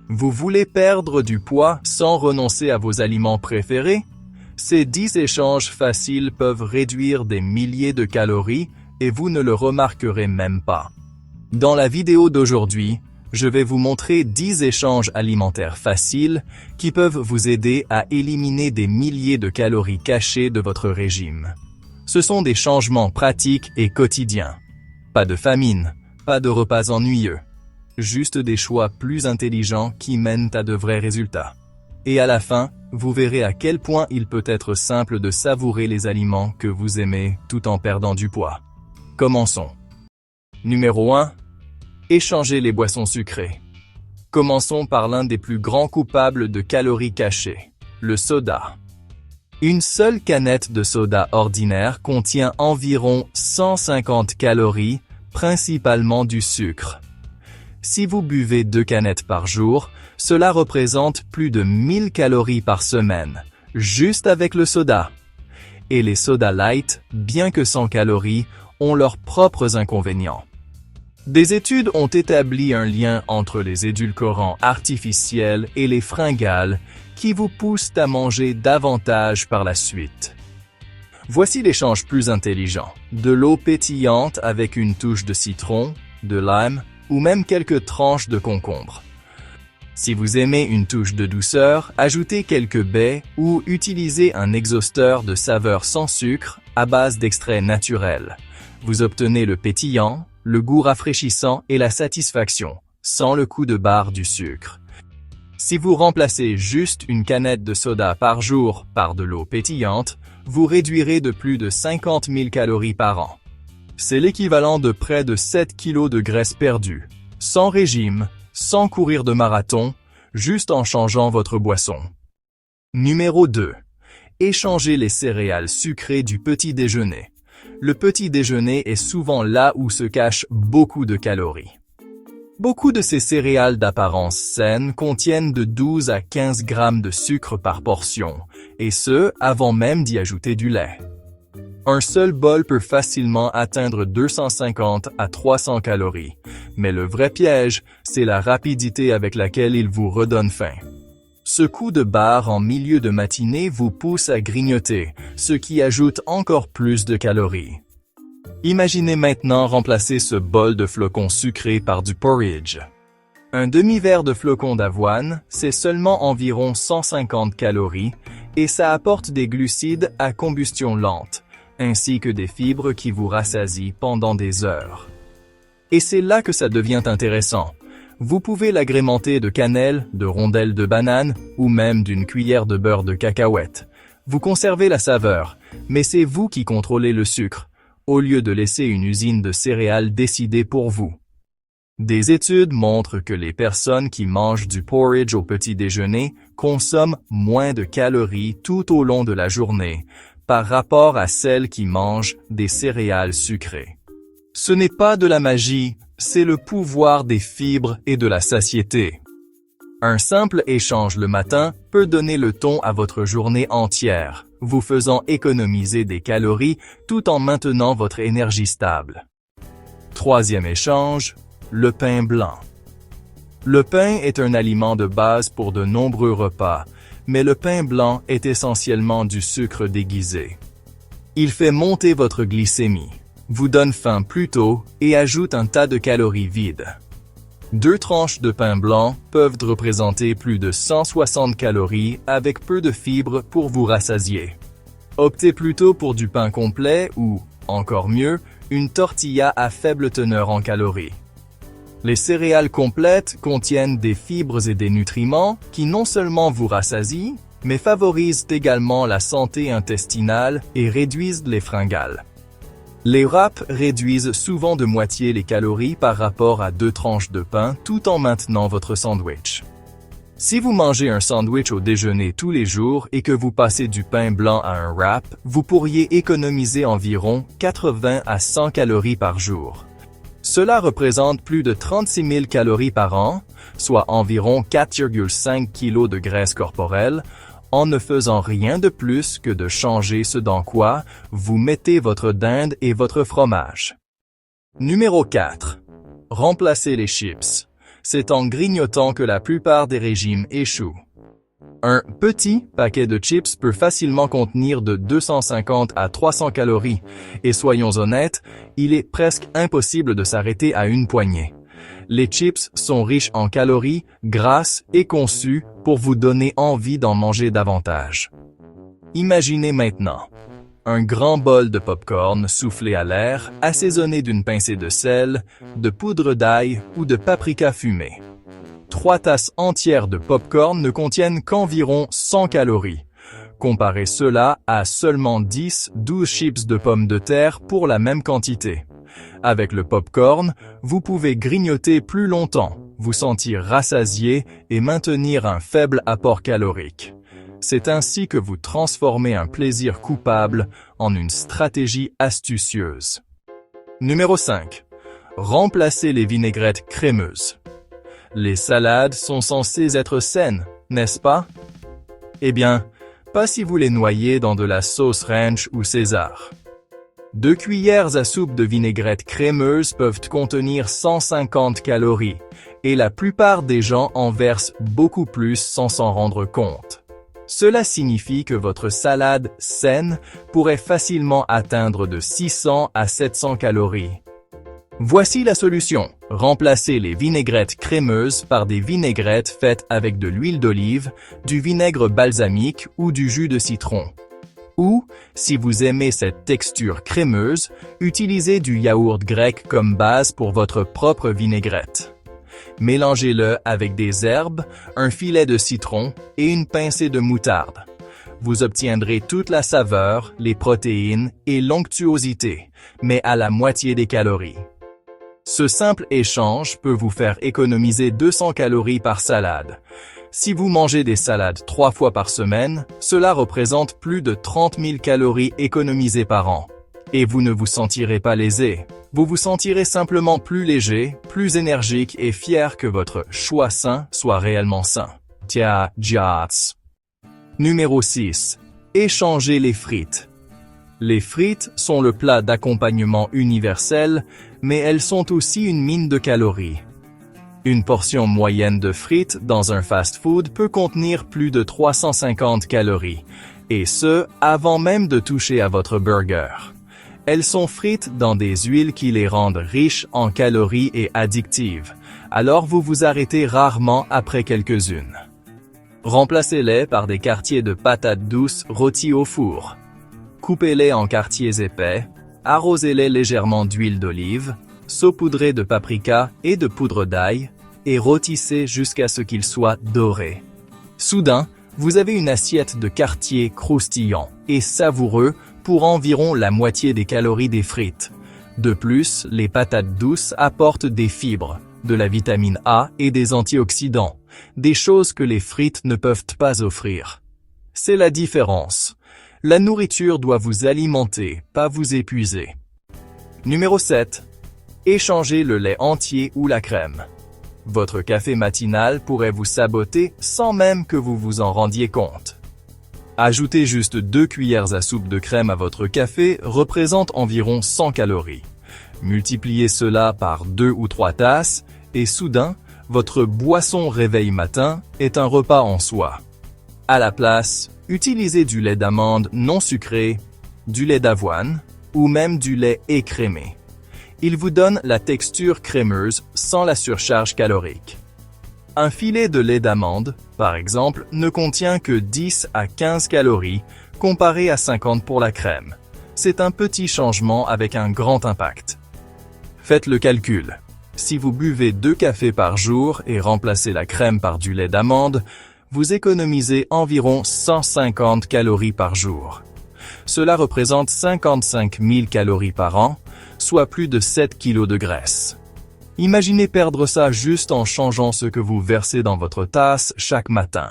Vous voulez perdre du poids sans renoncer à vos aliments préférés? Ces 10 échanges faciles peuvent réduire des milliers de calories et vous ne le remarquerez même pas. Dans la vidéo d'aujourd'hui, je vais vous montrer 10 échanges alimentaires faciles qui peuvent vous aider à éliminer des milliers de calories cachées de votre régime. Ce sont des changements pratiques et quotidiens. Pas de famine, pas de repas ennuyeux. Juste des choix plus intelligents qui mènent à de vrais résultats. Et à la fin, vous verrez à quel point il peut être simple de savourer les aliments que vous aimez tout en perdant du poids. Commençons. Numéro 1. Échanger les boissons sucrées. Commençons par l'un des plus grands coupables de calories cachées, le soda. Une seule canette de soda ordinaire contient environ 150 calories, principalement du sucre. Si vous buvez 2 canettes par jour, cela représente plus de 1000 calories par semaine, juste avec le soda. Et les sodas light, bien que sans calories, ont leurs propres inconvénients. Des études ont établi un lien entre les édulcorants artificiels et les fringales qui vous poussent à manger davantage par la suite. Voici l'échange plus intelligent. De l'eau pétillante avec une touche de citron, de lime ou même quelques tranches de concombre. Si vous aimez une touche de douceur, ajoutez quelques baies ou utilisez un exhausteur de saveur sans sucre à base d'extrait naturel. Vous obtenez le pétillant, le goût rafraîchissant et la satisfaction, sans le coup de barre du sucre. Si vous remplacez juste une canette de soda par jour par de l'eau pétillante, vous réduirez de plus de 50 000 calories par an. C'est l'équivalent de près de 7 kg de graisse perdue, sans régime, sans courir de marathon, juste en changeant votre boisson. Numéro 2. Échangez les céréales sucrées du petit déjeuner. Le petit déjeuner est souvent là où se cachent beaucoup de calories. Beaucoup de ces céréales d'apparence saine contiennent de 12 à 15 grammes de sucre par portion, et ce, avant même d'y ajouter du lait. Un seul bol peut facilement atteindre 250 à 300 calories, mais le vrai piège, c'est la rapidité avec laquelle il vous redonne faim. Ce coup de barre en milieu de matinée vous pousse à grignoter, ce qui ajoute encore plus de calories. Imaginez maintenant remplacer ce bol de flocons sucrés par du porridge. Un demi-verre de flocons d'avoine, c'est seulement environ 150 calories, et ça apporte des glucides à combustion lente, ainsi que des fibres qui vous rassasient pendant des heures. Et c'est là que ça devient intéressant. Vous pouvez l'agrémenter de cannelle, de rondelles de banane ou même d'une cuillère de beurre de cacahuète. Vous conservez la saveur, mais c'est vous qui contrôlez le sucre, au lieu de laisser une usine de céréales décider pour vous. Des études montrent que les personnes qui mangent du porridge au petit déjeuner consomment moins de calories tout au long de la journée, par rapport à celles qui mangent des céréales sucrées. Ce n'est pas de la magie, c'est le pouvoir des fibres et de la satiété. Un simple échange le matin peut donner le ton à votre journée entière, vous faisant économiser des calories tout en maintenant votre énergie stable. Troisième échange, le pain blanc. Le pain est un aliment de base pour de nombreux repas, mais le pain blanc est essentiellement du sucre déguisé. Il fait monter votre glycémie, vous donne faim plus tôt et ajoute un tas de calories vides. 2 tranches de pain blanc peuvent représenter plus de 160 calories avec peu de fibres pour vous rassasier. Optez plutôt pour du pain complet ou, encore mieux, une tortilla à faible teneur en calories. Les céréales complètes contiennent des fibres et des nutriments qui non seulement vous rassasient, mais favorisent également la santé intestinale et réduisent les fringales. Les wraps réduisent souvent de moitié les calories par rapport à 2 tranches de pain tout en maintenant votre sandwich. Si vous mangez un sandwich au déjeuner tous les jours et que vous passez du pain blanc à un wrap, vous pourriez économiser environ 80 à 100 calories par jour. Cela représente plus de 36 000 calories par an, soit environ 4,5 kg de graisse corporelle, en ne faisant rien de plus que de changer ce dans quoi vous mettez votre dinde et votre fromage. Numéro 4. Remplacez les chips. C'est en grignotant que la plupart des régimes échouent. Un petit paquet de chips peut facilement contenir de 250 à 300 calories, et soyons honnêtes, il est presque impossible de s'arrêter à une poignée. Les chips sont riches en calories, grasses et conçus pour vous donner envie d'en manger davantage. Imaginez maintenant un grand bol de popcorn soufflé à l'air, assaisonné d'une pincée de sel, de poudre d'ail ou de paprika fumée. 3 tasses entières de popcorn ne contiennent qu'environ 100 calories. Comparez cela à seulement 10-12 chips de pommes de terre pour la même quantité. Avec le popcorn, vous pouvez grignoter plus longtemps, vous sentir rassasié et maintenir un faible apport calorique. C'est ainsi que vous transformez un plaisir coupable en une stratégie astucieuse. Numéro 5. Remplacez les vinaigrettes crémeuses. Les salades sont censées être saines, n'est-ce pas? Eh bien, pas si vous les noyez dans de la sauce ranch ou César. 2 cuillères à soupe de vinaigrette crémeuse peuvent contenir 150 calories, et la plupart des gens en versent beaucoup plus sans s'en rendre compte. Cela signifie que votre salade saine pourrait facilement atteindre de 600 à 700 calories. Voici la solution. Remplacez les vinaigrettes crémeuses par des vinaigrettes faites avec de l'huile d'olive, du vinaigre balsamique ou du jus de citron. Ou, si vous aimez cette texture crémeuse, utilisez du yaourt grec comme base pour votre propre vinaigrette. Mélangez-le avec des herbes, un filet de citron et une pincée de moutarde. Vous obtiendrez toute la saveur, les protéines et l'onctuosité, mais à la moitié des calories. Ce simple échange peut vous faire économiser 200 calories par salade. Si vous mangez des salades 3 fois par semaine, cela représente plus de 30 000 calories économisées par an. Et vous ne vous sentirez pas lésé. Vous vous sentirez simplement plus léger, plus énergique et fier que votre choix sain soit réellement sain. Tia Jats. Numéro 6. Échangez les frites. Les frites sont le plat d'accompagnement universel, mais elles sont aussi une mine de calories. Une portion moyenne de frites dans un fast-food peut contenir plus de 350 calories, et ce, avant même de toucher à votre burger. Elles sont frites dans des huiles qui les rendent riches en calories et addictives, alors vous vous arrêtez rarement après quelques-unes. Remplacez-les par des quartiers de patates douces rôties au four. Coupez-les en quartiers épais, arrosez-les légèrement d'huile d'olive, saupoudrez de paprika et de poudre d'ail, et rôtissez jusqu'à ce qu'ils soient dorés. Soudain, vous avez une assiette de quartiers croustillants et savoureux pour environ la moitié des calories des frites. De plus, les patates douces apportent des fibres, de la vitamine A et des antioxydants, des choses que les frites ne peuvent pas offrir. C'est la différence. La nourriture doit vous alimenter, pas vous épuiser. Numéro 7. Échangez le lait entier ou la crème. Votre café matinal pourrait vous saboter sans même que vous vous en rendiez compte. Ajoutez juste 2 cuillères à soupe de crème à votre café représente environ 100 calories. Multipliez cela par 2 ou 3 tasses et soudain, votre boisson réveil matin est un repas en soi. À la place, utilisez du lait d'amande non sucré, du lait d'avoine ou même du lait écrémé. Il vous donne la texture crémeuse sans la surcharge calorique. Un filet de lait d'amande, par exemple, ne contient que 10 à 15 calories comparé à 50 pour la crème. C'est un petit changement avec un grand impact. Faites le calcul. Si vous buvez 2 cafés par jour et remplacez la crème par du lait d'amande, vous économisez environ 150 calories par jour. Cela représente 55 000 calories par an, soit plus de 7 kg de graisse. Imaginez perdre ça juste en changeant ce que vous versez dans votre tasse chaque matin.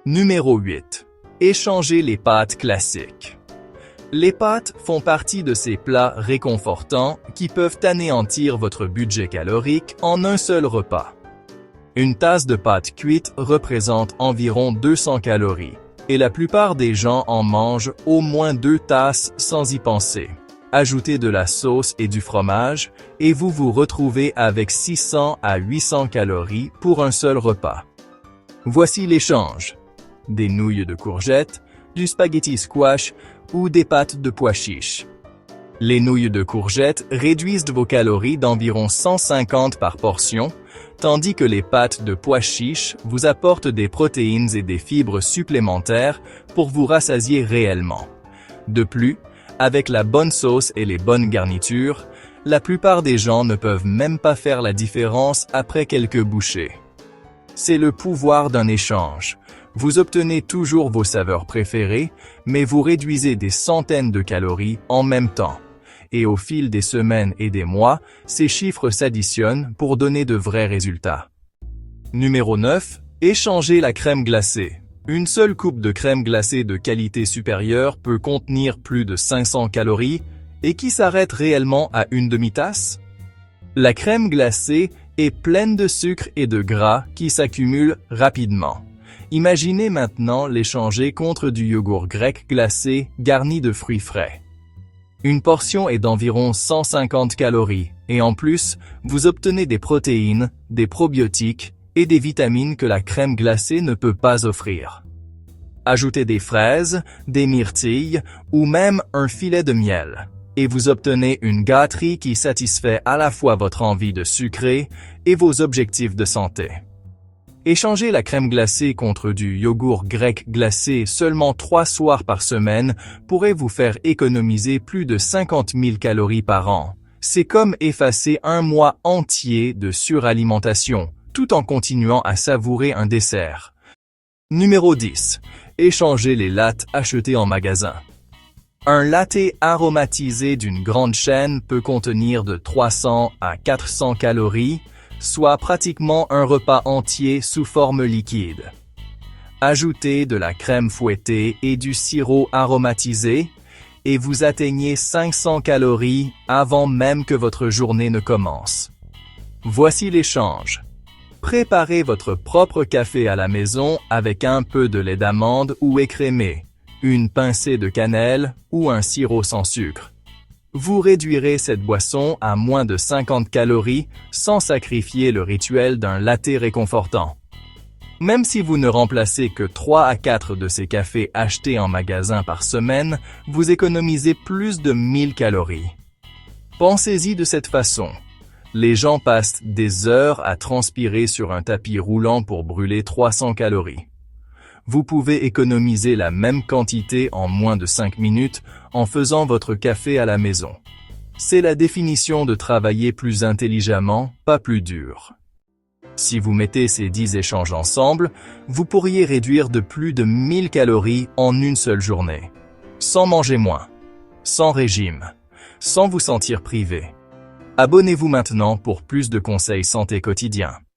Numéro 8. Échangez les pâtes classiques. Les pâtes font partie de ces plats réconfortants qui peuvent anéantir votre budget calorique en un seul repas. Une tasse de pâtes cuites représente environ 200 calories, et la plupart des gens en mangent au moins 2 tasses sans y penser. Ajoutez de la sauce et du fromage et vous vous retrouvez avec 600 à 800 calories pour un seul repas. Voici l'échange. Des nouilles de courgettes, du spaghetti squash ou des pâtes de pois chiches. Les nouilles de courgettes réduisent vos calories d'environ 150 par portion, tandis que les pâtes de pois chiches vous apportent des protéines et des fibres supplémentaires pour vous rassasier réellement. De plus, avec la bonne sauce et les bonnes garnitures, la plupart des gens ne peuvent même pas faire la différence après quelques bouchées. C'est le pouvoir d'un échange. Vous obtenez toujours vos saveurs préférées, mais vous réduisez des centaines de calories en même temps. Et au fil des semaines et des mois, ces chiffres s'additionnent pour donner de vrais résultats. Numéro 9. Échangez la crème glacée. Une seule coupe de crème glacée de qualité supérieure peut contenir plus de 500 calories et qui s'arrête réellement à une demi-tasse? La crème glacée est pleine de sucre et de gras qui s'accumulent rapidement. Imaginez maintenant l'échanger contre du yogourt grec glacé garni de fruits frais. Une portion est d'environ 150 calories et en plus, vous obtenez des protéines, des probiotiques et des vitamines que la crème glacée ne peut pas offrir. Ajoutez des fraises, des myrtilles ou même un filet de miel, et vous obtenez une gâterie qui satisfait à la fois votre envie de sucrer et vos objectifs de santé. Échanger la crème glacée contre du yogourt grec glacé seulement 3 soirs par semaine pourrait vous faire économiser plus de 50 000 calories par an. C'est comme effacer un mois entier de suralimentation, tout en continuant à savourer un dessert. Numéro 10. Échangez les lattes achetées en magasin. Un latte aromatisé d'une grande chaîne peut contenir de 300 à 400 calories, soit pratiquement un repas entier sous forme liquide. Ajoutez de la crème fouettée et du sirop aromatisé, et vous atteignez 500 calories avant même que votre journée ne commence. Voici l'échange. Préparez votre propre café à la maison avec un peu de lait d'amande ou écrémé, une pincée de cannelle ou un sirop sans sucre. Vous réduirez cette boisson à moins de 50 calories sans sacrifier le rituel d'un latte réconfortant. Même si vous ne remplacez que 3 à 4 de ces cafés achetés en magasin par semaine, vous économisez plus de 1000 calories. Pensez-y de cette façon. Les gens passent des heures à transpirer sur un tapis roulant pour brûler 300 calories. Vous pouvez économiser la même quantité en moins de 5 minutes en faisant votre café à la maison. C'est la définition de travailler plus intelligemment, pas plus dur. Si vous mettez ces 10 échanges ensemble, vous pourriez réduire de plus de 1000 calories en une seule journée. Sans manger moins, sans régime, sans vous sentir privé. Abonnez-vous maintenant pour plus de conseils santé quotidiens.